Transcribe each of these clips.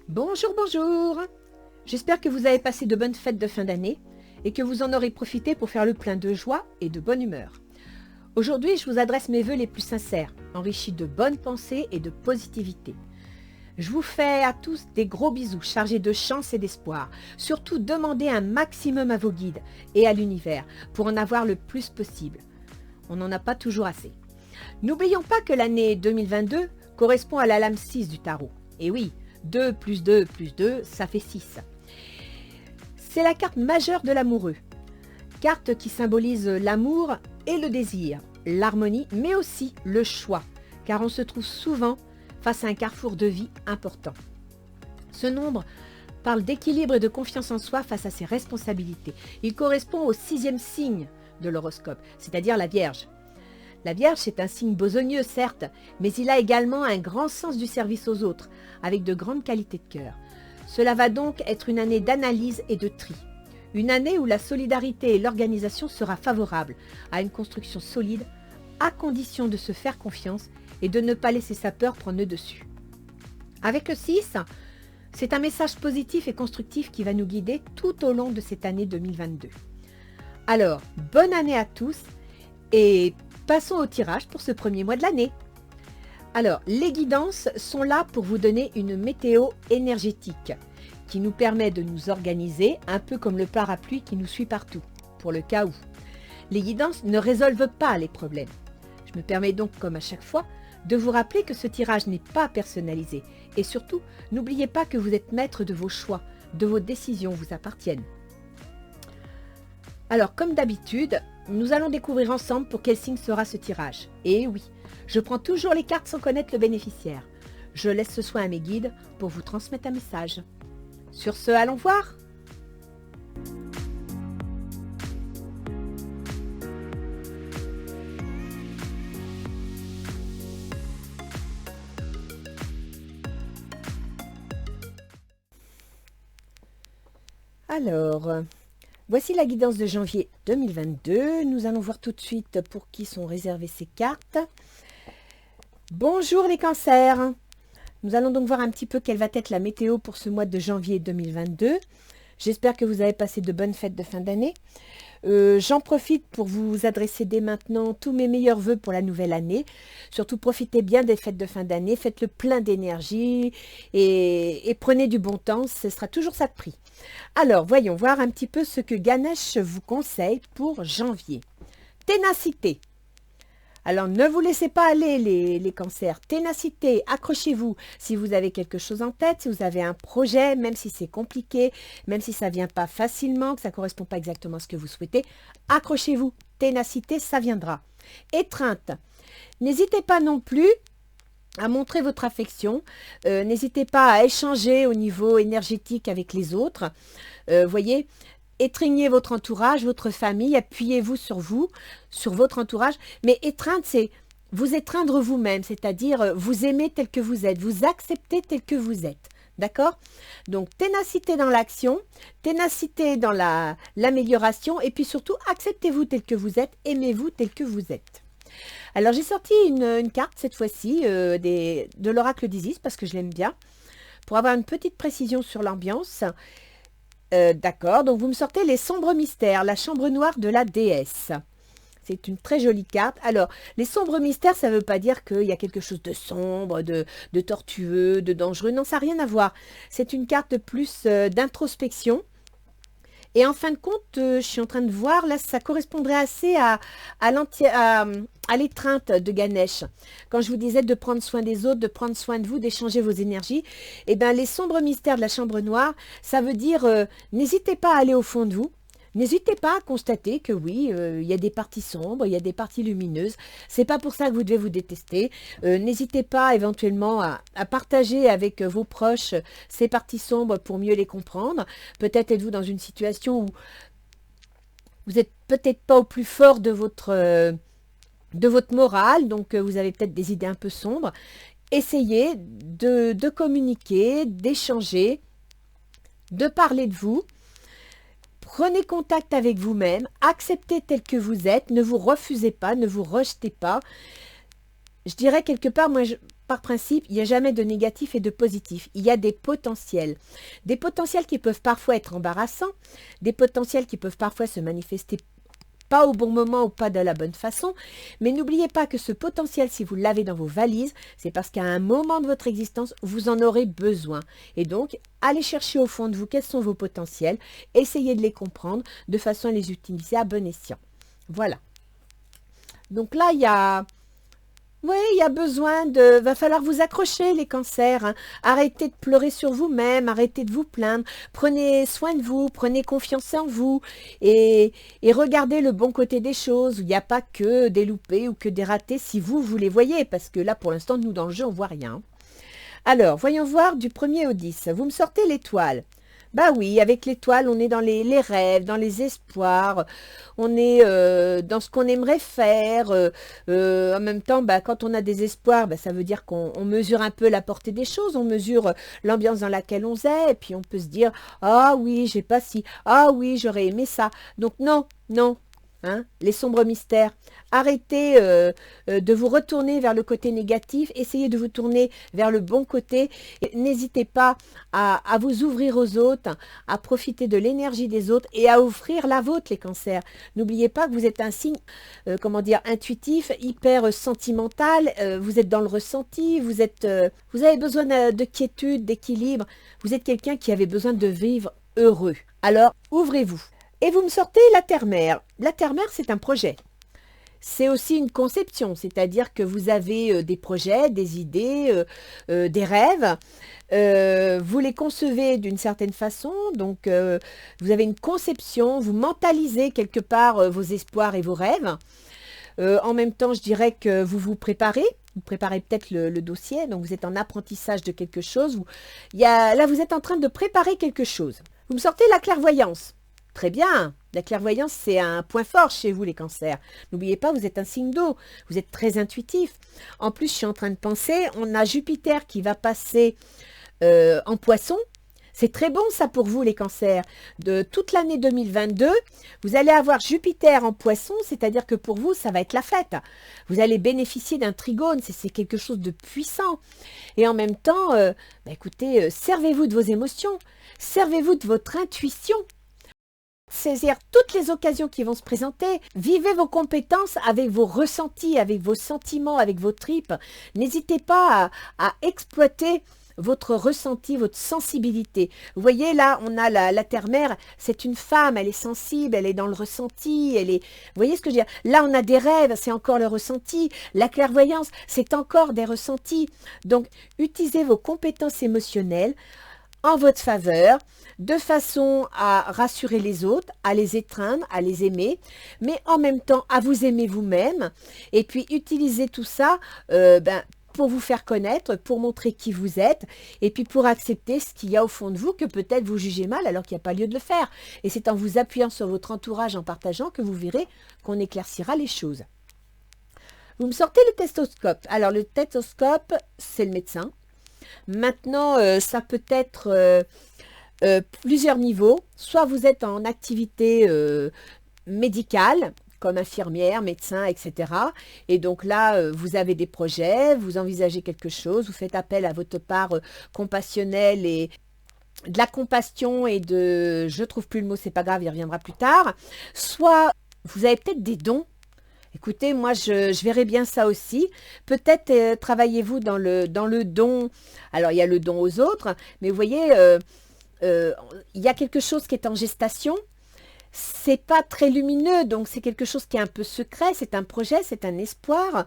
Bonjour, bonjour. J'espère que vous avez passé de bonnes fêtes de fin d'année et que vous en aurez profité pour faire le plein de joie et de bonne humeur. Aujourd'hui, je vous adresse mes vœux les plus sincères, enrichis de bonnes pensées et de positivité. Je vous fais à tous des gros bisous chargés de chance et d'espoir. Surtout, demandez un maximum à vos guides et à l'univers pour en avoir le plus possible. On n'en a pas toujours assez. N'oublions pas que l'année 2022 correspond à la lame 6 du tarot. Et oui, 2 plus 2 plus 2, ça fait 6. C'est la carte majeure de l'amoureux. Carte qui symbolise l'amour et le désir, l'harmonie, mais aussi le choix, car on se trouve souvent face à un carrefour de vie important. Ce nombre parle d'équilibre et de confiance en soi face à ses responsabilités. Il correspond au 6e signe de l'horoscope, c'est-à-dire la Vierge. La Vierge, c'est un signe besogneux, certes, mais il a également un grand sens du service aux autres, avec de grandes qualités de cœur. Cela va donc être une année d'analyse et de tri. Une année où la solidarité et l'organisation sera favorable à une construction solide, à condition de se faire confiance et de ne pas laisser sa peur prendre le dessus. Avec le 6, c'est un message positif et constructif qui va nous guider tout au long de cette année 2022. Alors, bonne année à tous et passons au tirage pour ce premier mois de l'année. Alors, les guidances sont là pour vous donner une météo énergétique qui nous permet de nous organiser un peu comme le parapluie qui nous suit partout, pour le cas où. Les guidances ne résolvent pas les problèmes. Je me permets donc, comme à chaque fois, de vous rappeler que ce tirage n'est pas personnalisé. Et surtout, n'oubliez pas que vous êtes maître de vos choix, de vos décisions vous appartiennent. Alors, comme d'habitude, nous allons découvrir ensemble pour quel signe sera ce tirage. Et oui, je prends toujours les cartes sans connaître le bénéficiaire. Je laisse ce soin à mes guides pour vous transmettre un message. Sur ce, allons voir. Alors, voici la guidance de janvier 2022. Nous allons voir tout de suite pour qui sont réservées ces cartes. Bonjour les cancers. Nous allons donc voir un petit peu quelle va être la météo pour ce mois de janvier 2022. J'espère que vous avez passé de bonnes fêtes de fin d'année. J'en profite pour vous adresser dès maintenant tous mes meilleurs vœux pour la nouvelle année. Surtout, profitez bien des fêtes de fin d'année, faites le plein d'énergie et prenez du bon temps, ce sera toujours ça de prix. Alors, voyons voir un petit peu ce que Ganesh vous conseille pour janvier. Ténacité. Alors, ne vous laissez pas aller les cancers. Ténacité, accrochez-vous. Si vous avez quelque chose en tête, si vous avez un projet, même si c'est compliqué, même si ça ne vient pas facilement, que ça ne correspond pas exactement à ce que vous souhaitez, accrochez-vous. Ténacité, ça viendra. Étreinte. N'hésitez pas non plus à montrer votre affection. N'hésitez pas à échanger au niveau énergétique avec les autres. Voyez, étreignez votre entourage, votre famille, appuyez-vous sur vous, sur votre entourage. Mais étreindre, c'est vous étreindre vous-même, c'est-à-dire vous aimer tel que vous êtes, vous accepter tel que vous êtes. D'accord? Donc, ténacité dans l'action, ténacité dans l'amélioration, et puis surtout, acceptez-vous tel que vous êtes, aimez-vous tel que vous êtes. Alors, j'ai sorti une carte, cette fois-ci, de l'oracle d'Isis, parce que je l'aime bien, pour avoir une petite précision sur l'ambiance. D'accord, donc vous me sortez les sombres mystères, la chambre noire de la déesse. C'est une très jolie carte. Alors, les sombres mystères, ça ne veut pas dire qu'il y a quelque chose de sombre, de tortueux, de dangereux. Non, ça n'a rien à voir. C'est une carte plus d'introspection. Et en fin de compte, je suis en train de voir, là, ça correspondrait assez à l'étreinte de Ganesh. Quand je vous disais de prendre soin des autres, de prendre soin de vous, d'échanger vos énergies, eh bien, les sombres mystères de la chambre noire, ça veut dire, n'hésitez pas à aller au fond de vous. N'hésitez pas à constater que oui, il y a des parties sombres, il y a des parties lumineuses. C'est pas pour ça que vous devez vous détester. N'hésitez pas éventuellement à partager avec vos proches ces parties sombres pour mieux les comprendre. Peut-être êtes-vous dans une situation où vous n'êtes peut-être pas au plus fort de votre morale, donc vous avez peut-être des idées un peu sombres. Essayez de communiquer, d'échanger, de parler de vous. Prenez contact avec vous-même, acceptez tel que vous êtes, ne vous refusez pas, ne vous rejetez pas. Je dirais quelque part, moi par principe, il n'y a jamais de négatif et de positif. Il y a des potentiels. Des potentiels qui peuvent parfois être embarrassants, des potentiels qui peuvent parfois se manifester pas au bon moment ou pas de la bonne façon. Mais n'oubliez pas que ce potentiel, si vous l'avez dans vos valises, c'est parce qu'à un moment de votre existence, vous en aurez besoin. Et donc, allez chercher au fond de vous quels sont vos potentiels, essayez de les comprendre de façon à les utiliser à bon escient. Voilà. Donc là, il y a... Oui, il y a besoin de... Va falloir vous accrocher, les cancers. Hein. Arrêtez de pleurer sur vous-même, arrêtez de vous plaindre. Prenez soin de vous, prenez confiance en vous et regardez le bon côté des choses. Il n'y a pas que des loupés ou que des ratés si vous les voyez. Parce que là, pour l'instant, nous, dans le jeu, on ne voit rien. Alors, voyons voir du 1er au 10. Vous me sortez l'étoile. Bah oui, avec l'étoile, on est dans les rêves, dans les espoirs, on est dans ce qu'on aimerait faire. En même temps, bah, quand on a des espoirs, bah, ça veut dire qu'on mesure un peu la portée des choses, on mesure l'ambiance dans laquelle on est, et puis on peut se dire, ah oui, j'ai pas si, ah oui, j'aurais aimé ça. Donc non, non. Hein, les sombres mystères. Arrêtez de vous retourner vers le côté négatif, essayez de vous tourner vers le bon côté. N'hésitez pas à vous ouvrir aux autres, à profiter de l'énergie des autres et à offrir la vôtre, les cancers. N'oubliez pas que vous êtes un signe, comment dire, intuitif, hyper sentimental, vous êtes dans le ressenti, vous avez besoin de quiétude, d'équilibre, vous êtes quelqu'un qui avait besoin de vivre heureux. Alors, ouvrez-vous. Et vous me sortez la terre-mère. La terre-mère, c'est un projet. C'est aussi une conception, c'est-à-dire que vous avez des projets, des idées, des rêves. Vous les concevez d'une certaine façon, donc vous avez une conception, vous mentalisez quelque part vos espoirs et vos rêves. En même temps, je dirais que vous préparez. Vous préparez peut-être le dossier, donc vous êtes en apprentissage de quelque chose. Là, vous êtes en train de préparer quelque chose. Vous me sortez la clairvoyance. Très bien, la clairvoyance, c'est un point fort chez vous, les cancers. N'oubliez pas, vous êtes un signe d'eau, vous êtes très intuitif. En plus, je suis en train de penser, on a Jupiter qui va passer en poisson. C'est très bon ça pour vous, les cancers. De toute l'année 2022, vous allez avoir Jupiter en poisson, c'est-à-dire que pour vous, ça va être la fête. Vous allez bénéficier d'un trigone, c'est quelque chose de puissant. Et en même temps, écoutez, servez-vous de vos émotions, servez-vous de votre intuition. Saisir toutes les occasions qui vont se présenter. Vivez vos compétences avec vos ressentis, avec vos sentiments, avec vos tripes. N'hésitez pas à exploiter votre ressenti, votre sensibilité. Vous voyez, là, on a la terre-mère, c'est une femme, elle est sensible, elle est dans le ressenti, vous voyez ce que je veux dire? Là, on a des rêves, c'est encore le ressenti. La clairvoyance, c'est encore des ressentis. Donc, utilisez vos compétences émotionnelles en votre faveur, de façon à rassurer les autres, à les étreindre, à les aimer, mais en même temps à vous aimer vous-même, et puis utiliser tout ça pour vous faire connaître, pour montrer qui vous êtes, et puis pour accepter ce qu'il y a au fond de vous que peut-être vous jugez mal alors qu'il n'y a pas lieu de le faire. Et c'est en vous appuyant sur votre entourage, en partageant, que vous verrez qu'on éclaircira les choses. Vous me sortez le stéthoscope. Alors le stéthoscope, c'est le médecin. Maintenant, ça peut être plusieurs niveaux. Soit vous êtes en activité médicale, comme infirmière, médecin, etc. Et donc là, vous avez des projets, vous envisagez quelque chose, vous faites appel à votre part compassionnelle et de la compassion et de... Je trouve plus le mot, c'est pas grave, il reviendra plus tard. Soit vous avez peut-être des dons. Écoutez, moi, je verrais bien ça aussi. Peut-être travaillez-vous dans le don. Alors, il y a le don aux autres, mais vous voyez, il y a quelque chose qui est en gestation. C'est pas très lumineux, donc c'est quelque chose qui est un peu secret. C'est un projet, c'est un espoir.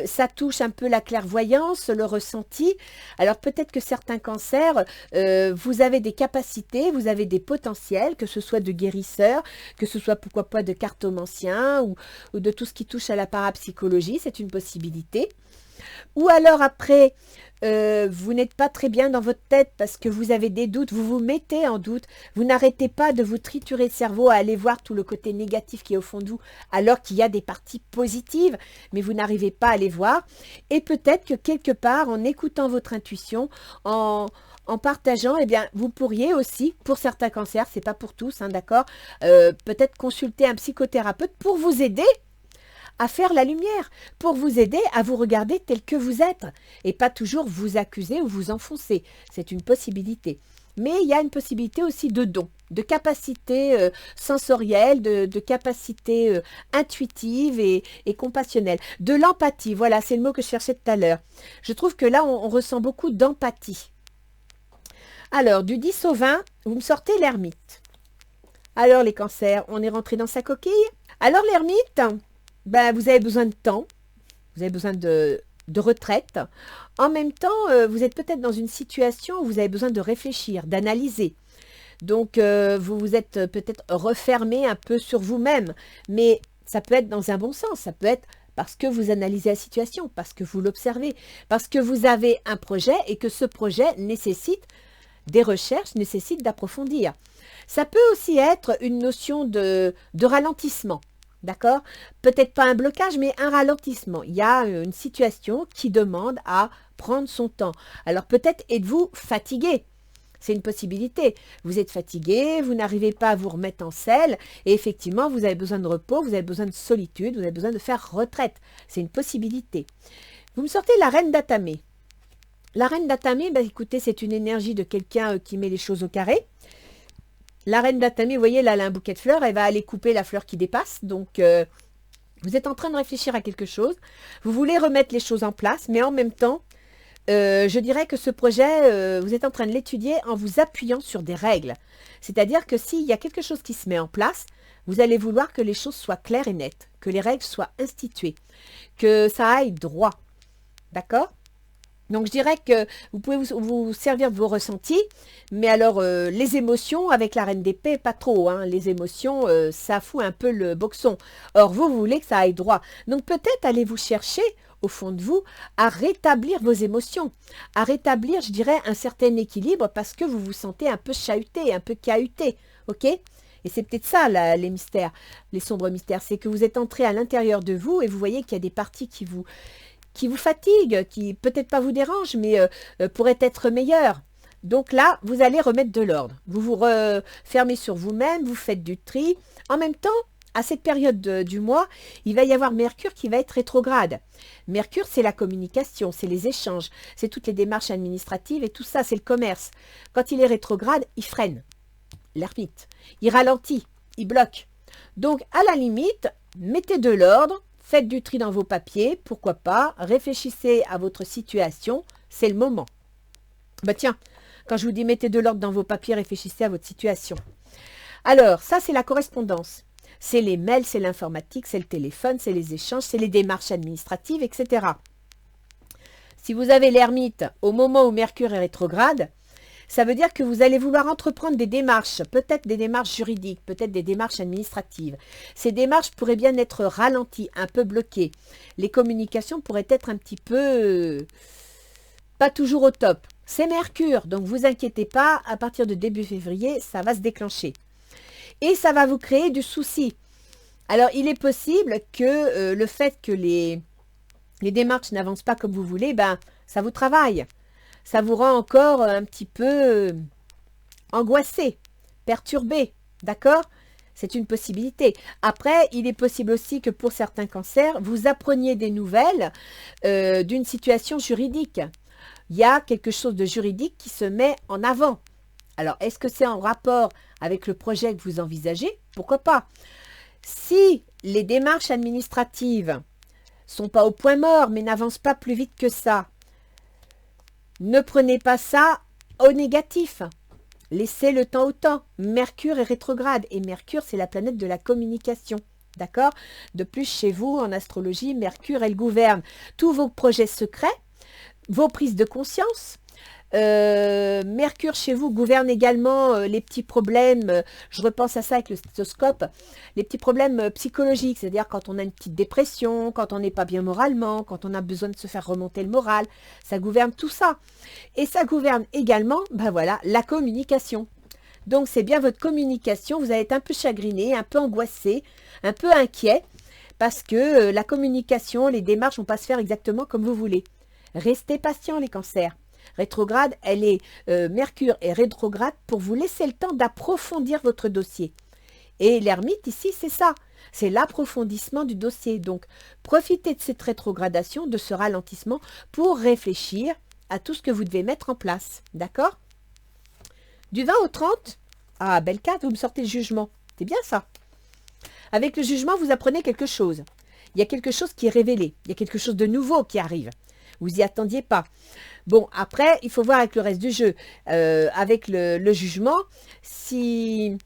Ça touche un peu la clairvoyance, le ressenti. Alors peut-être que certains cancers, vous avez des capacités, vous avez des potentiels, que ce soit de guérisseur, que ce soit pourquoi pas de cartomancien ou de tout ce qui touche à la parapsychologie. C'est une possibilité. Ou alors après, vous n'êtes pas très bien dans votre tête parce que vous avez des doutes, vous vous mettez en doute, vous n'arrêtez pas de vous triturer le cerveau à aller voir tout le côté négatif qui est au fond de vous, alors qu'il y a des parties positives, mais vous n'arrivez pas à les voir. Et peut-être que quelque part, en écoutant votre intuition, en partageant, eh bien, vous pourriez aussi, pour certains cancers, c'est pas pour tous, hein, d'accord, peut-être consulter un psychothérapeute pour vous aider à faire la lumière, pour vous aider à vous regarder tel que vous êtes et pas toujours vous accuser ou vous enfoncer. C'est une possibilité. Mais il y a une possibilité aussi de don, de capacité sensorielle, de capacité intuitive et compassionnelle. De l'empathie, voilà, c'est le mot que je cherchais tout à l'heure. Je trouve que là, on ressent beaucoup d'empathie. Alors, du 10 au 20, vous me sortez l'ermite. Alors, les cancers, on est rentré dans sa coquille. Alors, l'ermite, ben, vous avez besoin de temps, vous avez besoin de retraite. En même temps, vous êtes peut-être dans une situation où vous avez besoin de réfléchir, d'analyser. Donc, vous vous êtes peut-être refermé un peu sur vous-même, mais ça peut être dans un bon sens, ça peut être parce que vous analysez la situation, parce que vous l'observez, parce que vous avez un projet et que ce projet nécessite des recherches, nécessite d'approfondir. Ça peut aussi être une notion de ralentissement. D'accord? Peut-être pas un blocage, mais un ralentissement. Il y a une situation qui demande à prendre son temps. Alors peut-être êtes-vous fatigué. C'est une possibilité. Vous êtes fatigué, vous n'arrivez pas à vous remettre en selle et effectivement, vous avez besoin de repos, vous avez besoin de solitude, vous avez besoin de faire retraite. C'est une possibilité. Vous me sortez la reine d'Atamé. La reine d'Atamé, ben, écoutez, c'est une énergie de quelqu'un qui met les choses au carré. La reine d'Atamé, vous voyez, là, elle a un bouquet de fleurs, elle va aller couper la fleur qui dépasse. Donc, vous êtes en train de réfléchir à quelque chose. Vous voulez remettre les choses en place, mais en même temps, je dirais que ce projet, vous êtes en train de l'étudier en vous appuyant sur des règles. C'est-à-dire que s'il y a quelque chose qui se met en place, vous allez vouloir que les choses soient claires et nettes, que les règles soient instituées, que ça aille droit. D'accord ? Donc, je dirais que vous pouvez vous servir de vos ressentis, mais alors, les émotions, avec la reine d'épée, pas trop. Hein. Les émotions, ça fout un peu le boxon. Or, vous voulez que ça aille droit. Donc, peut-être allez-vous chercher, au fond de vous, à rétablir vos émotions, à rétablir, je dirais, un certain équilibre parce que vous vous sentez un peu chahuté, un peu cahuté. OK ? Et c'est peut-être ça, là, les mystères, les sombres mystères. C'est que vous êtes entré à l'intérieur de vous et vous voyez qu'il y a des parties qui vous fatiguent, qui peut-être pas vous dérangent, mais pourraient être meilleures. Donc là, vous allez remettre de l'ordre. Vous vous refermez sur vous-même, vous faites du tri. En même temps, à cette période du mois, il va y avoir Mercure qui va être rétrograde. Mercure, c'est la communication, c'est les échanges, c'est toutes les démarches administratives et tout ça, c'est le commerce. Quand il est rétrograde, il freine l'ermite, il ralentit, il bloque. Donc, à la limite, mettez de l'ordre, faites du tri dans vos papiers, pourquoi pas, réfléchissez à votre situation, c'est le moment. Bah tiens, quand je vous dis mettez de l'ordre dans vos papiers, réfléchissez à votre situation. Alors, ça c'est la correspondance. C'est les mails, c'est l'informatique, c'est le téléphone, c'est les échanges, c'est les démarches administratives, etc. Si vous avez l'ermite au moment où Mercure est rétrograde, ça veut dire que vous allez vouloir entreprendre des démarches, peut-être des démarches juridiques, peut-être des démarches administratives. Ces démarches pourraient bien être ralenties, un peu bloquées. Les communications pourraient être un petit peu pas toujours au top. C'est Mercure, donc vous inquiétez pas, à partir de début février, ça va se déclencher. Et ça va vous créer du souci. Alors, il est possible que le fait que les démarches n'avancent pas comme vous voulez, ben, ça vous travaille. Ça vous rend encore un petit peu angoissé, perturbé, d'accord? C'est une possibilité. Après, il est possible aussi que pour certains cancers, vous appreniez des nouvelles d'une situation juridique. Il y a quelque chose de juridique qui se met en avant. Alors, est-ce que c'est en rapport avec le projet que vous envisagez? Pourquoi pas? Si les démarches administratives sont pas au point mort, mais n'avancent pas plus vite que ça, ne prenez pas ça au négatif. Laissez le temps au temps. Mercure est rétrograde et Mercure, c'est la planète de la communication. D'accord? De plus, chez vous, en astrologie, Mercure, elle gouverne tous vos projets secrets, vos prises de conscience. Mercure chez vous gouverne également les petits problèmes, je repense à ça avec le stéthoscope, les petits problèmes psychologiques, c'est-à-dire quand on a une petite dépression, quand on n'est pas bien moralement, quand on a besoin de se faire remonter le moral, ça gouverne tout ça. Et ça gouverne également, ben voilà, la communication. Donc c'est bien votre communication, vous allez être un peu chagriné, un peu angoissé, un peu inquiet, parce que la communication, les démarches ne vont pas se faire exactement comme vous voulez. Restez patient les cancers. Rétrograde, Mercure est rétrograde pour vous laisser le temps d'approfondir votre dossier. Et l'ermite ici, c'est ça. C'est l'approfondissement du dossier. Donc, profitez de cette rétrogradation, de ce ralentissement pour réfléchir à tout ce que vous devez mettre en place. D'accord? Du 20 au 30, ah, belle carte, vous me sortez le jugement. C'est bien ça. Avec le jugement, vous apprenez quelque chose. Il y a quelque chose qui est révélé. Il y a quelque chose de nouveau qui arrive. Vous n'y attendiez pas. Bon, après, il faut voir avec le reste du jeu. Avec le jugement, si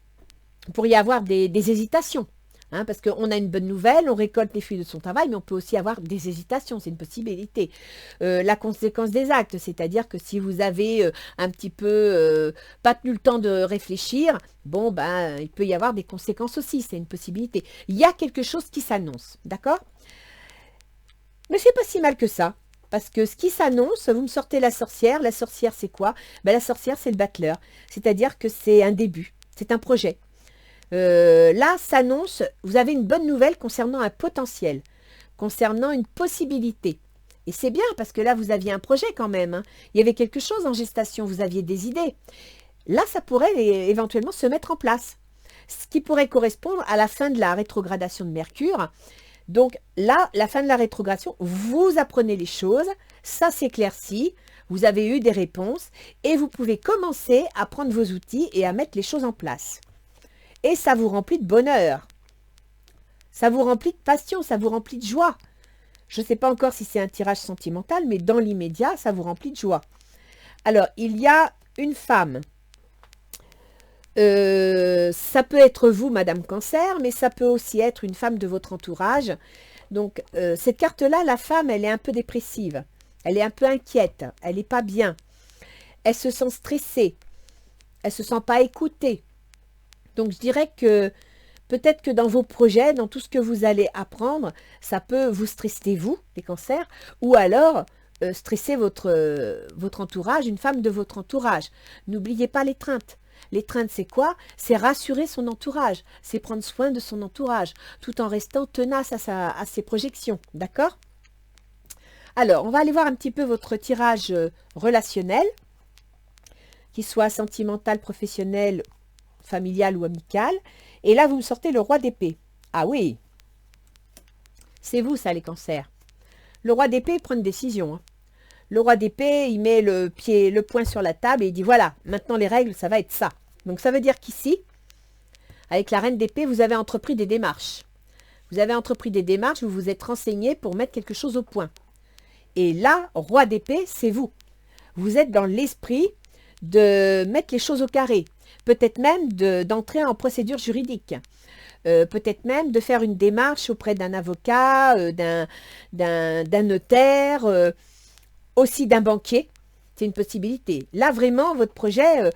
il pourrait y avoir des hésitations. Hein, parce qu'on a une bonne nouvelle, on récolte les fruits de son travail, mais on peut aussi avoir des hésitations, c'est une possibilité. La conséquence des actes, c'est-à-dire que si vous avez un petit peu pas tenu le temps de réfléchir, bon, ben, il peut y avoir des conséquences aussi, c'est une possibilité. Il y a quelque chose qui s'annonce, d'accord? Mais c'est pas si mal que ça. Parce que ce qui s'annonce, vous me sortez la sorcière. La sorcière, c'est quoi? Ben, la sorcière, c'est le battleur. C'est-à-dire que c'est un début, c'est un projet. Là, s'annonce, vous avez une bonne nouvelle concernant un potentiel, concernant une possibilité. Et c'est bien parce que là, vous aviez un projet quand même. Hein. Il y avait quelque chose en gestation, vous aviez des idées. Là, ça pourrait éventuellement se mettre en place. Ce qui pourrait correspondre à la fin de la rétrogradation de Mercure. Donc là, la fin de la rétrogradation, vous apprenez les choses, ça s'éclaircit, vous avez eu des réponses et vous pouvez commencer à prendre vos outils et à mettre les choses en place. Et ça vous remplit de bonheur, ça vous remplit de passion, ça vous remplit de joie. Je ne sais pas encore si c'est un tirage sentimental, mais dans l'immédiat, ça vous remplit de joie. Alors, il y a une femme. Ça peut être vous, Madame Cancer, mais ça peut aussi être une femme de votre entourage. Donc, cette carte-là, la femme, elle est un peu dépressive. Elle est un peu inquiète. Elle n'est pas bien. Elle se sent stressée. Elle ne se sent pas écoutée. Donc, je dirais que peut-être que dans vos projets, dans tout ce que vous allez apprendre, ça peut vous stresser, vous, les cancers, ou alors stresser votre entourage, une femme de votre entourage. N'oubliez pas l'étreinte. L'étreinte, c'est quoi? C'est rassurer son entourage, c'est prendre soin de son entourage, tout en restant tenace à ses projections, d'accord? Alors, on va aller voir un petit peu votre tirage relationnel, qu'il soit sentimental, professionnel, familial ou amical. Et là, vous me sortez le roi d'épée. Ah oui, c'est vous ça, les cancers. Le roi d'épée prend une décision. Hein. Le roi d'épée, il met le poing sur la table et il dit, voilà, maintenant les règles, ça va être ça. Donc ça veut dire qu'ici, avec la reine d'épée, vous avez entrepris des démarches. Vous avez entrepris des démarches, vous vous êtes renseigné pour mettre quelque chose au point. Et là, roi d'épée, c'est vous. Vous êtes dans l'esprit de mettre les choses au carré. Peut-être même d'entrer en procédure juridique. Peut-être même de faire une démarche auprès d'un avocat, d'un notaire, aussi d'un banquier. C'est une possibilité. Là, vraiment, votre projet,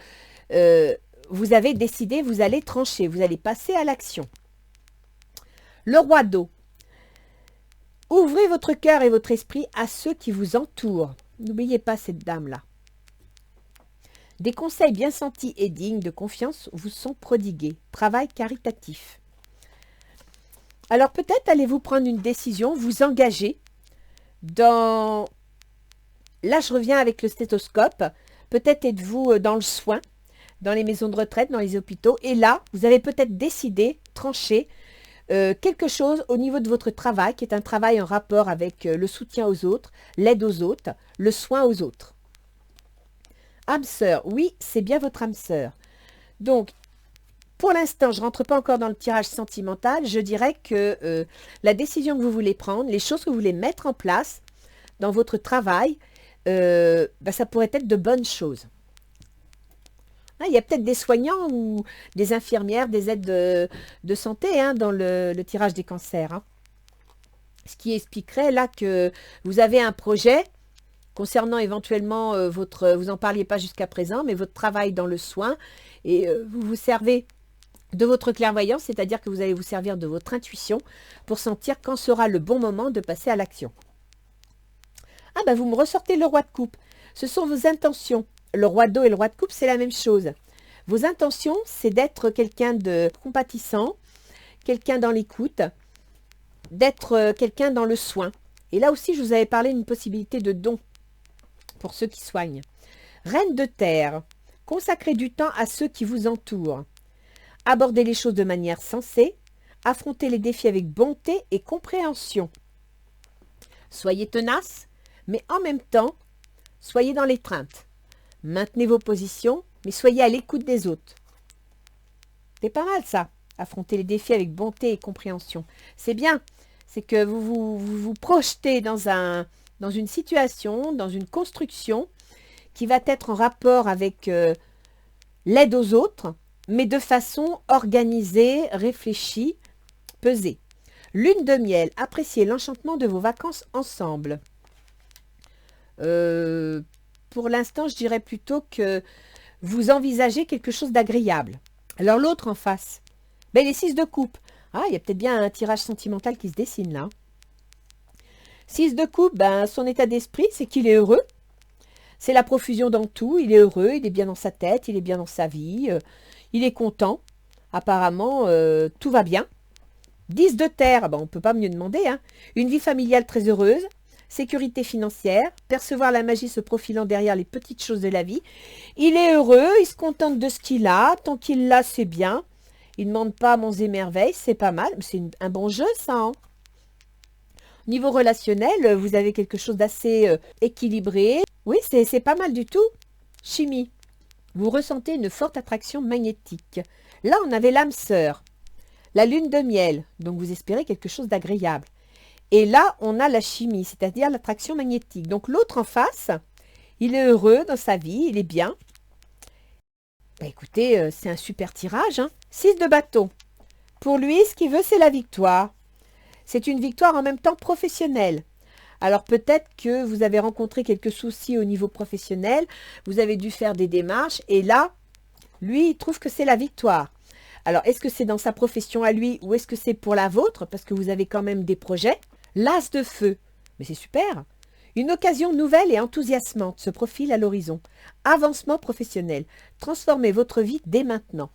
vous avez décidé, vous allez trancher, vous allez passer à l'action. Le roi d'eau. Ouvrez votre cœur et votre esprit à ceux qui vous entourent. N'oubliez pas cette dame-là. Des conseils bien sentis et dignes de confiance vous sont prodigués. Travail caritatif. Alors peut-être allez-vous prendre une décision, vous engager dans... Là, je reviens avec le stéthoscope. Peut-être êtes-vous dans le soin, dans les maisons de retraite, dans les hôpitaux. Et là, vous avez peut-être décidé, tranché, quelque chose au niveau de votre travail, qui est un travail en rapport avec le soutien aux autres, l'aide aux autres, le soin aux autres. Âme sœur, oui, c'est bien votre âme sœur. Donc, pour l'instant, je ne rentre pas encore dans le tirage sentimental. Je dirais que la décision que vous voulez prendre, les choses que vous voulez mettre en place dans votre travail, ça pourrait être de bonnes choses. Ah, il y a peut-être des soignants ou des infirmières, des aides de santé hein, dans le tirage des cancers. Hein. Ce qui expliquerait là que vous avez un projet concernant éventuellement vous n'en parliez pas jusqu'à présent, mais votre travail dans le soin, et vous vous servez de votre clairvoyance, c'est-à-dire que vous allez vous servir de votre intuition pour sentir quand sera le bon moment de passer à l'action. Ah ben vous me ressortez le roi de coupe. Ce sont vos intentions. Le roi d'eau et le roi de coupe, c'est la même chose. Vos intentions, c'est d'être quelqu'un de compatissant, quelqu'un dans l'écoute, d'être quelqu'un dans le soin. Et là aussi, je vous avais parlé d'une possibilité de don pour ceux qui soignent. Reine de terre, consacrez du temps à ceux qui vous entourent. Abordez les choses de manière sensée. Affrontez les défis avec bonté et compréhension. Soyez tenace, mais en même temps, soyez dans l'étreinte. Maintenez vos positions, mais soyez à l'écoute des autres. C'est pas mal ça, affronter les défis avec bonté et compréhension. C'est bien, c'est que vous projetez dans une situation, dans une construction qui va être en rapport avec l'aide aux autres, mais de façon organisée, réfléchie, pesée. Lune de miel, appréciez l'enchantement de vos vacances ensemble. Pour l'instant, je dirais plutôt que vous envisagez quelque chose d'agréable. Alors l'autre en face, ben, les 6 de coupe. Ah, il y a peut-être bien un tirage sentimental qui se dessine là. 6 de coupe, ben, son état d'esprit, c'est qu'il est heureux. C'est la profusion dans tout. Il est heureux, il est bien dans sa tête, il est bien dans sa vie. Il est content. Apparemment, tout va bien. 10 de terre, ben, on ne peut pas mieux demander. Hein. Une vie familiale très heureuse. Sécurité financière, percevoir la magie se profilant derrière les petites choses de la vie. Il est heureux, il se contente de ce qu'il a, tant qu'il l'a, c'est bien. Il ne demande pas monts et merveilles, c'est pas mal, c'est un bon jeu ça. Hein. Niveau relationnel, vous avez quelque chose d'assez équilibré. Oui, c'est pas mal du tout. Chimie, vous ressentez une forte attraction magnétique. Là, on avait l'âme sœur, la lune de miel, donc vous espérez quelque chose d'agréable. Et là, on a la chimie, c'est-à-dire l'attraction magnétique. Donc l'autre en face, il est heureux dans sa vie, il est bien. Bah, écoutez, c'est un super tirage. Hein. 6 de bâton. Pour lui, ce qu'il veut, c'est la victoire. C'est une victoire en même temps professionnelle. Alors peut-être que vous avez rencontré quelques soucis au niveau professionnel, vous avez dû faire des démarches, et là, lui, il trouve que c'est la victoire. Alors, est-ce que c'est dans sa profession à lui, ou est-ce que c'est pour la vôtre, parce que vous avez quand même des projets? L'as de feu, mais c'est super. Une occasion nouvelle et enthousiasmante se profile à l'horizon. Avancement professionnel. Transformez votre vie dès maintenant.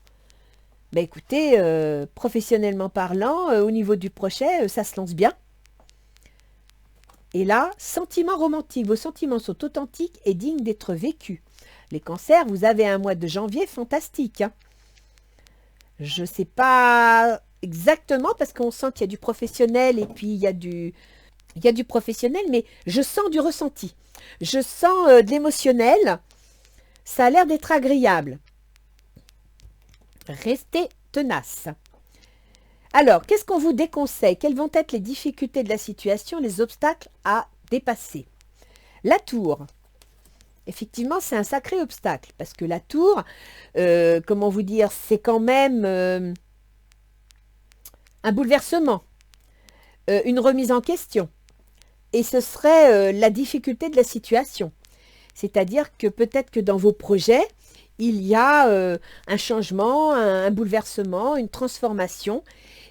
Ben écoutez, professionnellement parlant, au niveau du projet, ça se lance bien. Et là, sentiments romantiques. Vos sentiments sont authentiques et dignes d'être vécus. Les cancers, vous avez un mois de janvier fantastique. Hein. Je ne sais pas exactement parce qu'on sent qu'il y a du professionnel et puis il y a du professionnel, mais je sens du ressenti. Je sens de l'émotionnel. Ça a l'air d'être agréable. Restez tenace. Alors, qu'est-ce qu'on vous déconseille? Quelles vont être les difficultés de la situation, les obstacles à dépasser? La tour. Effectivement, c'est un sacré obstacle parce que la tour, comment vous dire, c'est quand même un bouleversement, une remise en question. Et ce serait la difficulté de la situation. C'est-à-dire que peut-être que dans vos projets, il y a un changement, un bouleversement, une transformation.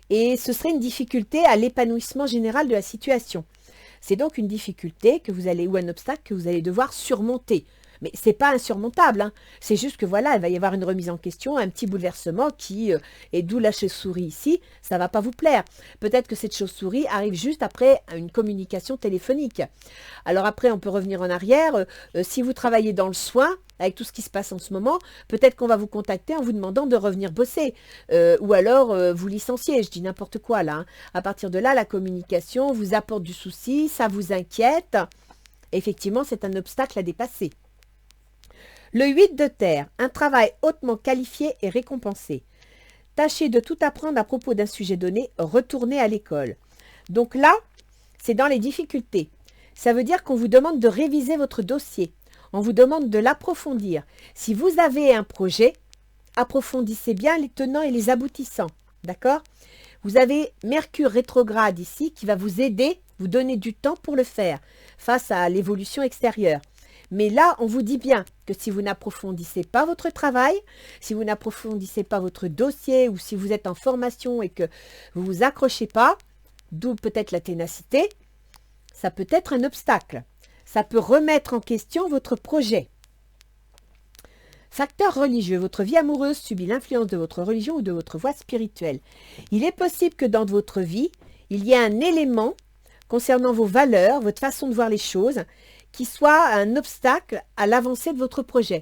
Et ce serait une difficulté à l'épanouissement général de la situation. C'est donc une difficulté que vous allez, ou un obstacle que vous allez devoir surmonter. Mais ce n'est pas insurmontable, hein. C'est juste que voilà, il va y avoir une remise en question, un petit bouleversement qui, et d'où la chauve-souris ici, ça ne va pas vous plaire. Peut-être que cette chauve-souris arrive juste après une communication téléphonique. Alors après, on peut revenir en arrière. Si vous travaillez dans le soin, avec tout ce qui se passe en ce moment, peut-être qu'on va vous contacter en vous demandant de revenir bosser. Ou alors vous licencier, je dis n'importe quoi là. Hein. À partir de là, la communication vous apporte du souci, ça vous inquiète. Effectivement, c'est un obstacle à dépasser. Le 8 de terre, un travail hautement qualifié et récompensé. Tâchez de tout apprendre à propos d'un sujet donné, retournez à l'école. Donc là, c'est dans les difficultés. Ça veut dire qu'on vous demande de réviser votre dossier. On vous demande de l'approfondir. Si vous avez un projet, approfondissez bien les tenants et les aboutissants. D'accord? Vous avez Mercure rétrograde ici qui va vous aider, vous donner du temps pour le faire face à l'évolution extérieure. Mais là, on vous dit bien que si vous n'approfondissez pas votre travail, si vous n'approfondissez pas votre dossier ou si vous êtes en formation et que vous ne vous accrochez pas, d'où peut-être la ténacité, ça peut être un obstacle. Ça peut remettre en question votre projet. Facteur religieux. Votre vie amoureuse subit l'influence de votre religion ou de votre voie spirituelle. Il est possible que dans votre vie, il y ait un élément concernant vos valeurs, votre façon de voir les choses, qui soit un obstacle à l'avancée de votre projet.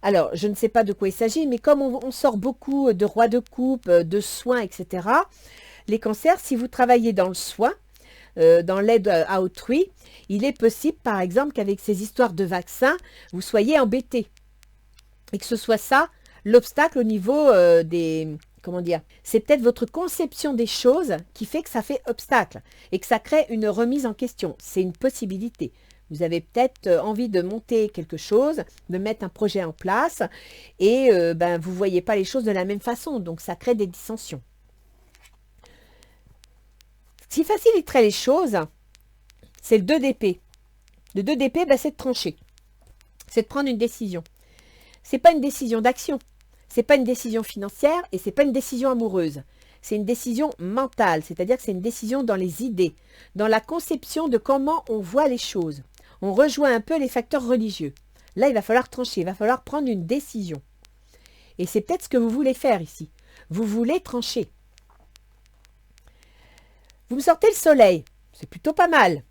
Alors, je ne sais pas de quoi il s'agit, mais comme on sort beaucoup de roi de coupe, de soins, etc., les cancers, si vous travaillez dans le soin, dans l'aide à autrui, il est possible, par exemple, qu'avec ces histoires de vaccins, vous soyez embêté. Et que ce soit ça, l'obstacle au niveau des... Comment dire? C'est peut-être votre conception des choses qui fait que ça fait obstacle et que ça crée une remise en question. C'est une possibilité. Vous avez peut-être envie de monter quelque chose, de mettre un projet en place et vous ne voyez pas les choses de la même façon. Donc, ça crée des dissensions. Ce qui faciliterait les choses, c'est le 2 d'épée. Le 2 d'épée, c'est de trancher. C'est de prendre une décision. Ce n'est pas une décision d'action. Ce n'est pas une décision financière et ce n'est pas une décision amoureuse. C'est une décision mentale, c'est-à-dire que c'est une décision dans les idées, dans la conception de comment on voit les choses. On rejoint un peu les facteurs religieux. Là, il va falloir trancher, il va falloir prendre une décision. Et c'est peut-être ce que vous voulez faire ici. Vous voulez trancher. Vous me sortez le soleil. C'est plutôt pas mal.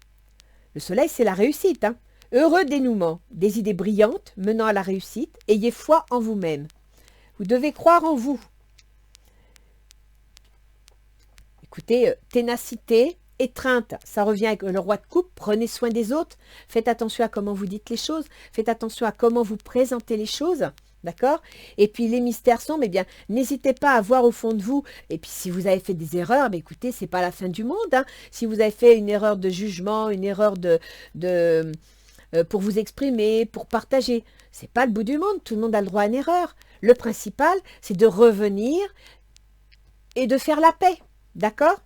Le soleil, c'est la réussite. Heureux dénouement, des idées brillantes menant à la réussite. Ayez foi en vous-même. Vous devez croire en vous. Écoutez, ténacité, étreinte, ça revient avec le roi de coupe. Prenez soin des autres. Faites attention à comment vous dites les choses. Faites attention à comment vous présentez les choses. D'accord? Et puis les mystères sombres, eh bien, n'hésitez pas à voir au fond de vous. Et puis si vous avez fait des erreurs, écoutez, c'est pas la fin du monde. Si vous avez fait une erreur de jugement, une erreur pour vous exprimer, pour partager, c'est pas le bout du monde. Tout le monde a le droit à une erreur. Le principal, c'est de revenir et de faire la paix. D'accord?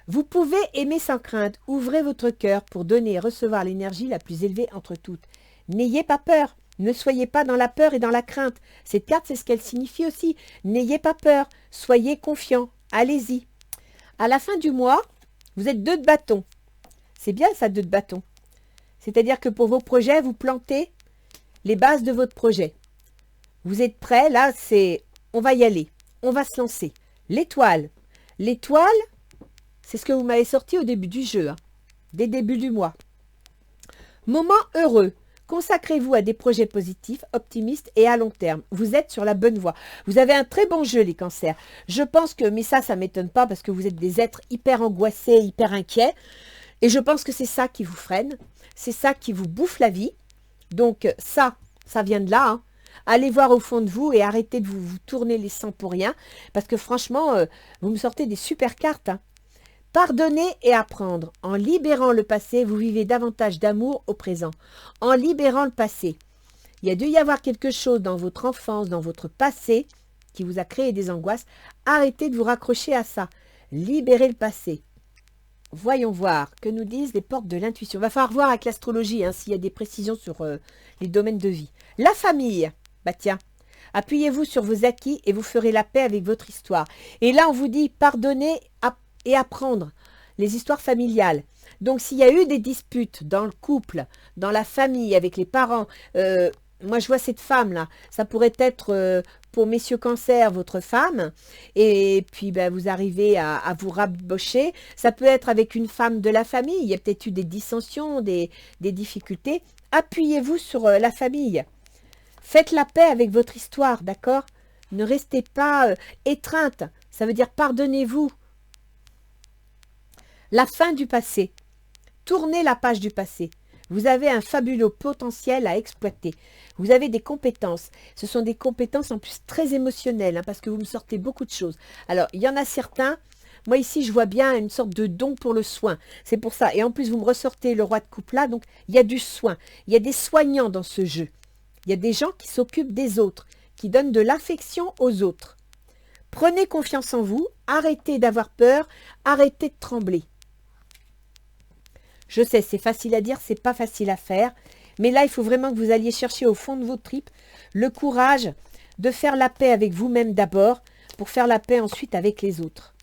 Vous pouvez aimer sans crainte. Ouvrez votre cœur pour donner et recevoir l'énergie la plus élevée entre toutes. N'ayez pas peur. Ne soyez pas dans la peur et dans la crainte. Cette carte, c'est ce qu'elle signifie aussi. N'ayez pas peur. Soyez confiants. Allez-y. À la fin du mois, vous êtes 2 de bâton. C'est bien ça, 2 de bâton. C'est-à-dire que pour vos projets, vous plantez les bases de votre projet. Vous êtes prêts, là, on va y aller. On va se lancer. L'étoile. L'étoile, c'est ce que vous m'avez sorti au début du jeu, dès le début du mois. Moment heureux. Consacrez-vous à des projets positifs, optimistes et à long terme. Vous êtes sur la bonne voie. Vous avez un très bon jeu, les cancers. Je pense que, mais ça ne m'étonne pas parce que vous êtes des êtres hyper angoissés, hyper inquiets. Et je pense que c'est ça qui vous freine. C'est ça qui vous bouffe la vie. Donc ça vient de là. Allez voir au fond de vous et arrêtez de vous tourner les sangs pour rien. Parce que franchement, vous me sortez des super cartes. Pardonner et apprendre. En libérant le passé, vous vivez davantage d'amour au présent. En libérant le passé. Il y a dû y avoir quelque chose dans votre enfance, dans votre passé, qui vous a créé des angoisses. Arrêtez de vous raccrocher à ça. Libérez le passé. Voyons voir, que nous disent les portes de l'intuition. Il va falloir voir avec l'astrologie, s'il y a des précisions sur les domaines de vie. La famille. Bah tiens, appuyez-vous sur vos acquis et vous ferez la paix avec votre histoire. Et là, on vous dit pardonner et apprendre les histoires familiales. Donc, s'il y a eu des disputes dans le couple, dans la famille, avec les parents, moi, je vois cette femme-là, ça pourrait être pour messieurs cancer, votre femme, et puis vous arrivez à vous rabocher. Ça peut être avec une femme de la famille, il y a peut-être eu des dissensions, des difficultés. Appuyez-vous sur la famille. Faites la paix avec votre histoire, d'accord? Ne restez pas étreinte, ça veut dire pardonnez-vous. La fin du passé. Tournez la page du passé. Vous avez un fabuleux potentiel à exploiter. Vous avez des compétences. Ce sont des compétences en plus très émotionnelles, parce que vous me sortez beaucoup de choses. Alors, il y en a certains. Moi, ici, je vois bien une sorte de don pour le soin. C'est pour ça. Et en plus, vous me ressortez le roi de coupe là. Donc, il y a du soin. Il y a des soignants dans ce jeu. Il y a des gens qui s'occupent des autres, qui donnent de l'affection aux autres. Prenez confiance en vous. Arrêtez d'avoir peur. Arrêtez de trembler. Je sais, c'est facile à dire, c'est pas facile à faire. Mais là, il faut vraiment que vous alliez chercher au fond de vos tripes le courage de faire la paix avec vous-même d'abord, pour faire la paix ensuite avec les autres.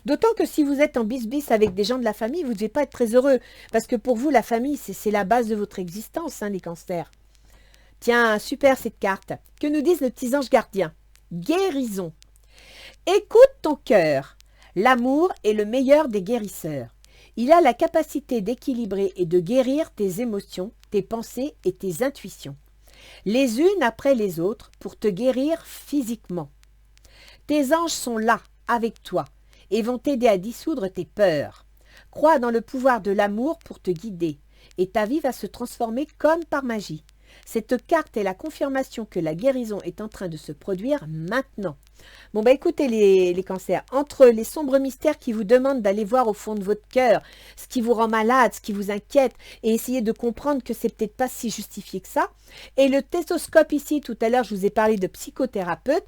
D'autant que si vous êtes en bis-bis avec des gens de la famille, vous ne devez pas être très heureux. Parce que pour vous, la famille, c'est la base de votre existence, les cancers. Tiens, super cette carte. Que nous disent nos petits anges gardiens? Guérison. Écoute ton cœur. L'amour est le meilleur des guérisseurs. Il a la capacité d'équilibrer et de guérir tes émotions, tes pensées et tes intuitions. les unes après les autres, pour te guérir physiquement. Tes anges sont là, avec toi, et vont t'aider à dissoudre tes peurs. Crois dans le pouvoir de l'amour pour te guider, et ta vie va se transformer comme par magie. Cette carte est la confirmation que la guérison est en train de se produire maintenant. Bon, bah écoutez les cancers, entre les sombres mystères qui vous demandent d'aller voir au fond de votre cœur, ce qui vous rend malade, ce qui vous inquiète, et essayer de comprendre que c'est peut-être pas si que ça, et le testoscope ici, tout à l'heure, je vous ai parlé de psychothérapeute.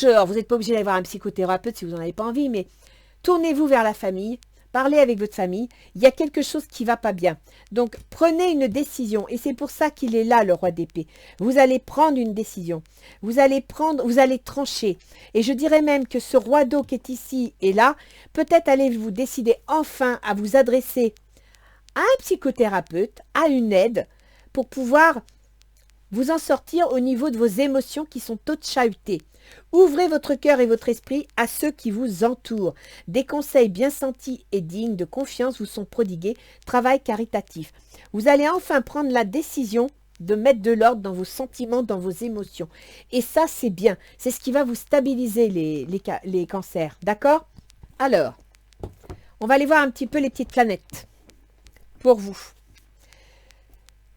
Alors, vous n'êtes pas obligé d'aller voir un psychothérapeute si vous n'en avez pas envie, mais tournez-vous vers la famille, parlez avec votre famille, il y a quelque chose qui ne va pas bien. Donc, prenez une décision, et c'est pour ça qu'il est là, le roi d'épée. Vous allez prendre une décision, vous allez trancher. Et je dirais même que ce roi d'eau qui est ici et là, peut-être allez-vous décider enfin à vous adresser à un psychothérapeute, à une aide, pour pouvoir vous en sortir au niveau de vos émotions qui sont toutes chahutées. Ouvrez votre cœur et votre esprit à ceux qui vous entourent. Des conseils bien sentis et dignes de confiance vous sont prodigués. Travail caritatif. Vous allez enfin prendre la décision de mettre de l'ordre dans vos sentiments, dans vos émotions. Et ça, c'est bien. C'est ce qui va vous stabiliser les cancers. D'accord? Alors, on va aller voir un petit peu les petites planètes pour vous.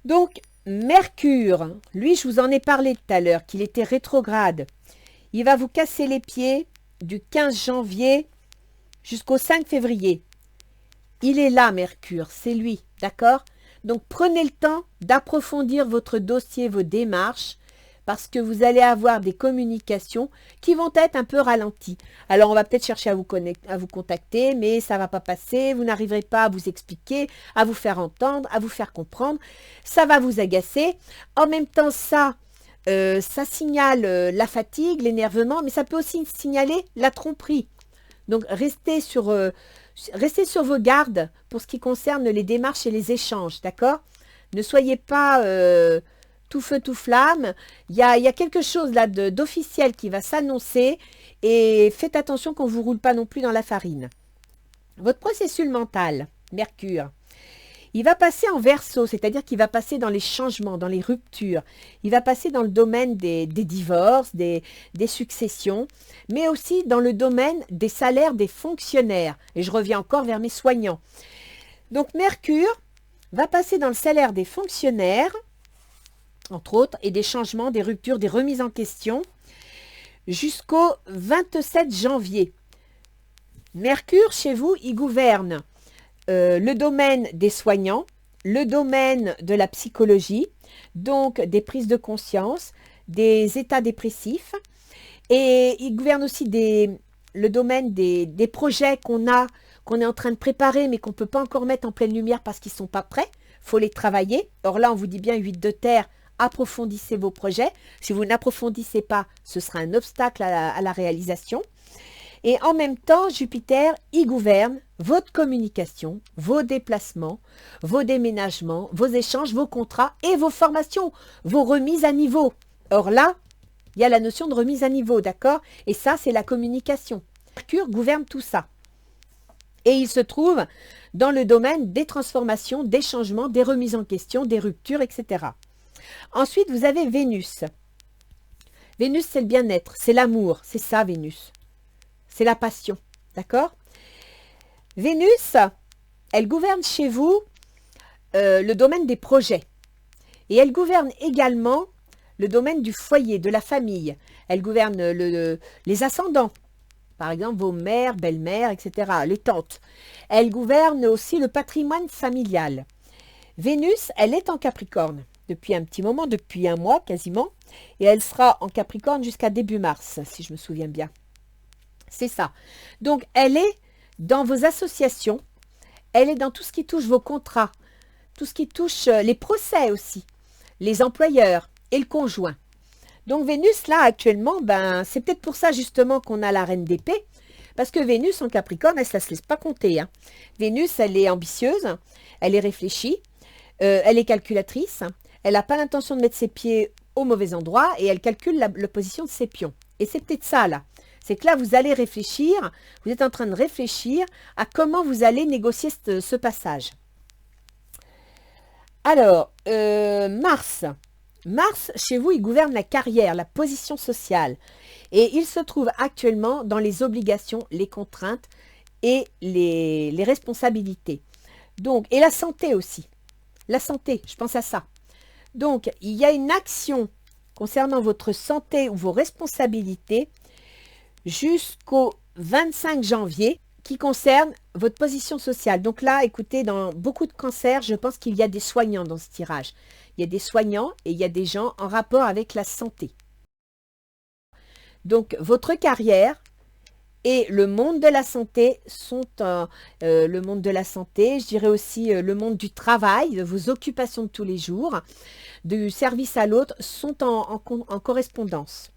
Donc, Mercure, lui, je vous en ai parlé tout à l'heure, qu'il était rétrograde. Il va vous casser les pieds du 15 janvier jusqu'au 5 février. Il est là, Mercure, c'est lui, d'accord? Donc, prenez le temps d'approfondir votre dossier, vos démarches, parce que vous allez avoir des communications qui vont être un peu ralenties. Alors, on va peut-être chercher à vous contacter, mais ça ne va pas passer, vous n'arriverez pas à vous expliquer, à vous faire entendre, à vous faire comprendre. Ça va vous agacer. En même temps, ça signale la fatigue, l'énervement, mais ça peut aussi signaler la tromperie. Donc, restez sur vos gardes pour ce qui concerne les démarches et les échanges, d'accord? Ne soyez pas tout feu, tout flamme. Il y a quelque chose là d'officiel qui va s'annoncer et faites attention qu'on ne vous roule pas non plus dans la farine. Votre processus mental, Mercure, il va passer en Verseau, c'est-à-dire qu'il va passer dans les changements, dans les ruptures. Il va passer dans le domaine des divorces, des successions, mais aussi dans le domaine des salaires des fonctionnaires. Et je reviens encore vers mes soignants. Donc Mercure va passer dans le salaire des fonctionnaires, entre autres, et des changements, des ruptures, des remises en question, jusqu'au 27 janvier. Mercure, chez vous, il gouverne le domaine des soignants, le domaine de la psychologie, donc des prises de conscience, des états dépressifs, et il gouverne aussi le domaine des projets qu'on est en train de préparer, mais qu'on ne peut pas encore mettre en pleine lumière parce qu'ils ne sont pas prêts. Il faut les travailler. Or là, on vous dit bien 8 de terre, approfondissez vos projets. Si vous n'approfondissez pas, ce sera un obstacle à la réalisation. Et en même temps, Jupiter, il gouverne votre communication, vos déplacements, vos déménagements, vos échanges, vos contrats et vos formations, vos remises à niveau. Or là, il y a la notion de remise à niveau, d'accord? Et ça, c'est la communication. Mercure gouverne tout ça. Et il se trouve dans le domaine des transformations, des changements, des remises en question, des ruptures, etc. Ensuite, vous avez Vénus. Vénus, c'est le bien-être, c'est l'amour, c'est ça, Vénus. C'est la passion, d'accord? Vénus, elle gouverne chez vous le domaine des projets. Et elle gouverne également le domaine du foyer, de la famille. Elle gouverne les ascendants, par exemple vos mères, belles-mères, etc., les tantes. Elle gouverne aussi le patrimoine familial. Vénus, elle est en Capricorne depuis un petit moment, depuis un mois quasiment, et elle sera en Capricorne jusqu'à début mars, si je me souviens bien. C'est ça. Donc, elle est dans vos associations, elle est dans tout ce qui touche vos contrats, tout ce qui touche les procès aussi, les employeurs et le conjoint. Donc, Vénus, là, actuellement, c'est peut-être pour ça, justement, qu'on a la reine d'épée, parce que Vénus, en Capricorne, elle, ça ne se laisse pas compter. Hein. Vénus, elle est ambitieuse, elle est réfléchie, elle est calculatrice, elle n'a pas l'intention de mettre ses pieds au mauvais endroit et elle calcule la position de ses pions. Et c'est peut-être ça, là. C'est que là, vous allez réfléchir, vous êtes en train de réfléchir à comment vous allez négocier ce passage. Alors, Mars, Mars, chez vous, il gouverne la carrière, la position sociale. Et il se trouve actuellement dans les obligations, les contraintes et les responsabilités. Donc, et la santé aussi. La santé, je pense à ça. Donc, il y a une action concernant votre santé ou vos responsabilités jusqu'au 25 janvier qui concerne votre position sociale. Donc là, écoutez, dans beaucoup de cancers, je pense qu'il y a des soignants dans ce tirage. Il y a des soignants et il y a des gens en rapport avec la santé. Donc, votre carrière et le monde de la santé sont le monde de la santé, je dirais aussi le monde du travail, de vos occupations de tous les jours, du service à l'autre, sont en correspondance.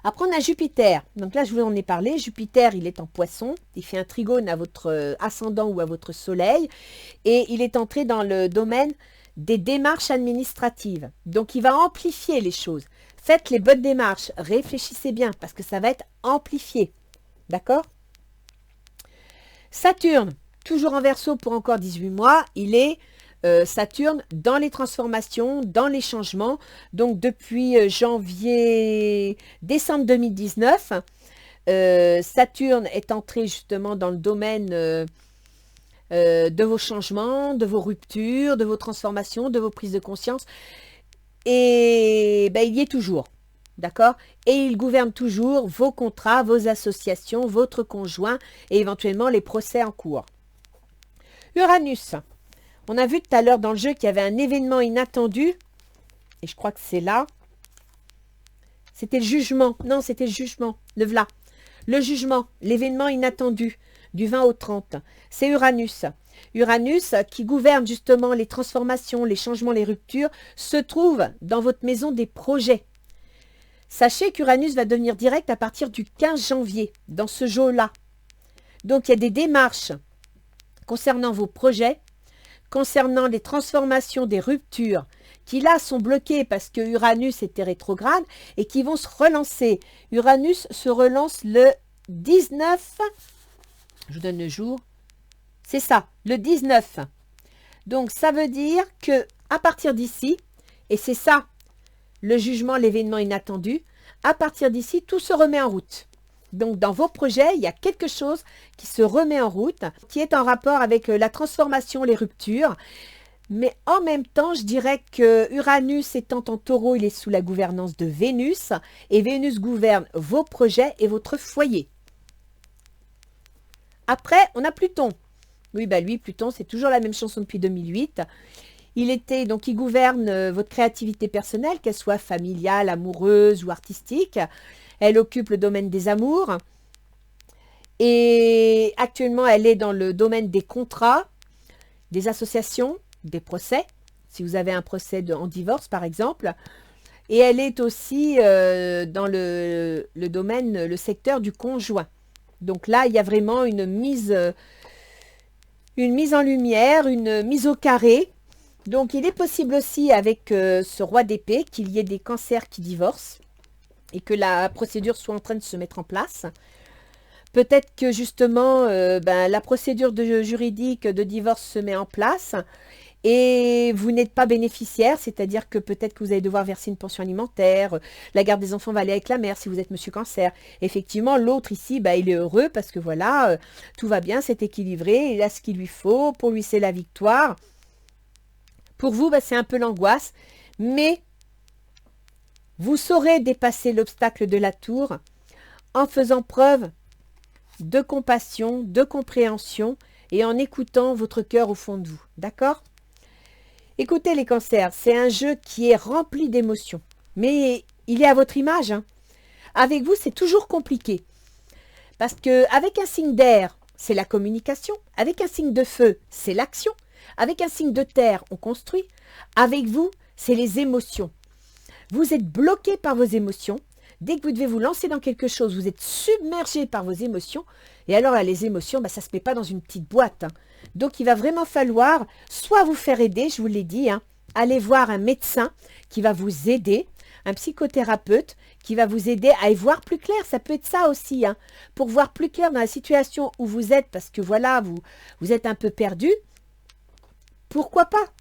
Après, on a Jupiter. Donc là, je vous en ai parlé. Jupiter, il est en Poisson. Il fait un trigone à votre ascendant ou à votre soleil. Et il est entré dans le domaine des démarches administratives. Donc, il va amplifier les choses. Faites les bonnes démarches. Réfléchissez bien parce que ça va être amplifié. D'accord? Saturne, toujours en Verseau pour encore 18 mois. Il est Saturne dans les transformations, dans les changements. Donc depuis décembre 2019, Saturne est entré justement dans le domaine de vos changements, de vos ruptures, de vos transformations, de vos prises de conscience. Et ben, il y est toujours. D'accord? Et il gouverne toujours vos contrats, vos associations, votre conjoint et éventuellement les procès en cours. Uranus. On a vu tout à l'heure dans le jeu qu'il y avait un événement inattendu. Et je crois que c'est là. C'était le jugement. Non, c'était le jugement. Le voilà. Le jugement, l'événement inattendu du 20 au 30. C'est Uranus. Uranus, qui gouverne justement les transformations, les changements, les ruptures, se trouve dans votre maison des projets. Sachez qu'Uranus va devenir direct à partir du 15 janvier, dans ce jeu-là. Donc, il y a des démarches concernant vos projets, concernant les transformations, des ruptures, qui là sont bloquées parce que Uranus était rétrograde et qui vont se relancer. Uranus se relance le 19, je vous donne le jour, c'est ça, le 19. Donc ça veut dire que à partir d'ici, et c'est ça le jugement, l'événement inattendu, à partir d'ici, tout se remet en route. Donc, dans vos projets, il y a quelque chose qui se remet en route, qui est en rapport avec la transformation, les ruptures. Mais en même temps, je dirais que Uranus étant en taureau, il est sous la gouvernance de Vénus. Et Vénus gouverne vos projets et votre foyer. Après, on a Pluton. Oui, bah lui, Pluton, c'est toujours la même chanson depuis 2008. Il gouverne votre créativité personnelle, qu'elle soit familiale, amoureuse ou artistique. Elle occupe le domaine des amours. Et actuellement, elle est dans le domaine des contrats, des associations, des procès. Si vous avez un procès en divorce, par exemple. Et elle est aussi dans le domaine, le secteur du conjoint. Donc là, il y a vraiment une mise en lumière, une mise au carré. Donc, il est possible aussi avec ce roi d'épée qu'il y ait des cancers qui divorcent et que la procédure soit en train de se mettre en place. Peut-être que justement, la procédure juridique de divorce se met en place et vous n'êtes pas bénéficiaire, c'est-à-dire que peut-être que vous allez devoir verser une pension alimentaire, la garde des enfants va aller avec la mère si vous êtes monsieur cancer. Effectivement, l'autre ici, il est heureux parce que voilà, tout va bien, c'est équilibré, il a ce qu'il lui faut, pour lui c'est la victoire. Pour vous, c'est un peu l'angoisse, mais vous saurez dépasser l'obstacle de la tour en faisant preuve de compassion, de compréhension et en écoutant votre cœur au fond de vous. D'accord? Écoutez les cancers, c'est un jeu qui est rempli d'émotions, mais il est à votre image. Avec vous, c'est toujours compliqué. Parce qu'avec un signe d'air, c'est la communication. Avec un signe de feu, c'est l'action. Avec un signe de terre, on construit. Avec vous, c'est les émotions. Vous êtes bloqué par vos émotions. Dès que vous devez vous lancer dans quelque chose, vous êtes submergé par vos émotions. Et alors là, les émotions, ça ne se met pas dans une petite boîte. Donc, il va vraiment falloir soit vous faire aider, je vous l'ai dit, aller voir un médecin qui va vous aider, un psychothérapeute qui va vous aider à y voir plus clair. Ça peut être ça aussi, pour voir plus clair dans la situation où vous êtes, parce que voilà, vous êtes un peu perdu. Pourquoi pas?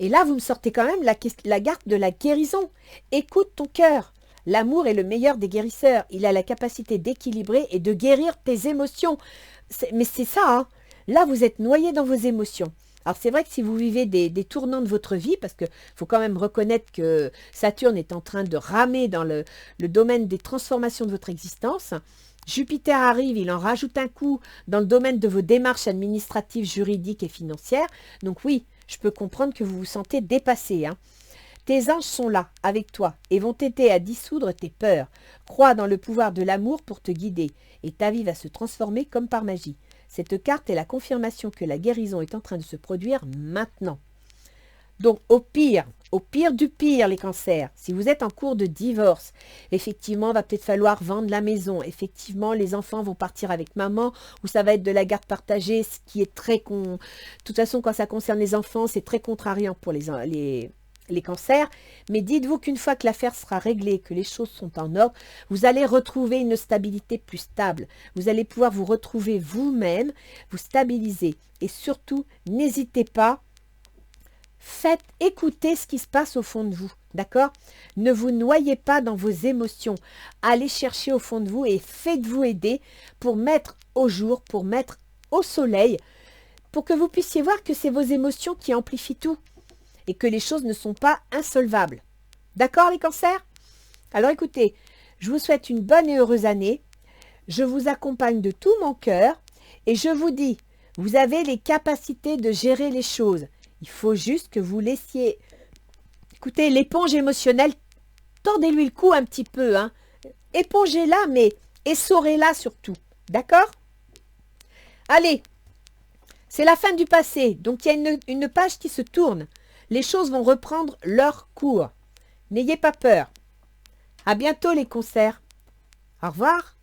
Et là, vous me sortez quand même la carte de la guérison. Écoute ton cœur. L'amour est le meilleur des guérisseurs. Il a la capacité d'équilibrer et de guérir tes émotions. Mais c'est ça, hein. Là, vous êtes noyé dans vos émotions. Alors, c'est vrai que si vous vivez des tournants de votre vie, parce qu'il faut quand même reconnaître que Saturne est en train de ramer dans le domaine des transformations de votre existence, Jupiter arrive, il en rajoute un coup dans le domaine de vos démarches administratives, juridiques et financières. Donc oui, je peux comprendre que vous vous sentez dépassé, hein. Tes anges sont là, avec toi, et vont t'aider à dissoudre tes peurs. Crois dans le pouvoir de l'amour pour te guider, et ta vie va se transformer comme par magie. Cette carte est la confirmation que la guérison est en train de se produire maintenant. Donc, au pire du pire, les cancers, si vous êtes en cours de divorce, effectivement, il va peut-être falloir vendre la maison. Effectivement, les enfants vont partir avec maman ou ça va être de la garde partagée, ce qui est très De toute façon, quand ça concerne les enfants, c'est très contrariant pour les cancers. Mais dites-vous qu'une fois que l'affaire sera réglée, que les choses sont en ordre, vous allez retrouver une stabilité plus stable. Vous allez pouvoir vous retrouver vous-même, vous stabiliser. Et surtout, n'hésitez pas. Faites écouter ce qui se passe au fond de vous, d'accord? Ne vous noyez pas dans vos émotions. Allez chercher au fond de vous et faites-vous aider pour mettre au jour, pour mettre au soleil, pour que vous puissiez voir que c'est vos émotions qui amplifient tout et que les choses ne sont pas insolvables. D'accord, les cancers? Alors écoutez, je vous souhaite une bonne et heureuse année. Je vous accompagne de tout mon cœur et je vous dis, vous avez les capacités de gérer les choses. Il faut juste que vous laissiez, écoutez, l'éponge émotionnelle, tordez-lui le cou un petit peu, hein. Épongez-la, mais essorez-la surtout. D'accord? Allez, c'est la fin du passé, donc il y a une page qui se tourne. Les choses vont reprendre leur cours. N'ayez pas peur. À bientôt les concerts. Au revoir.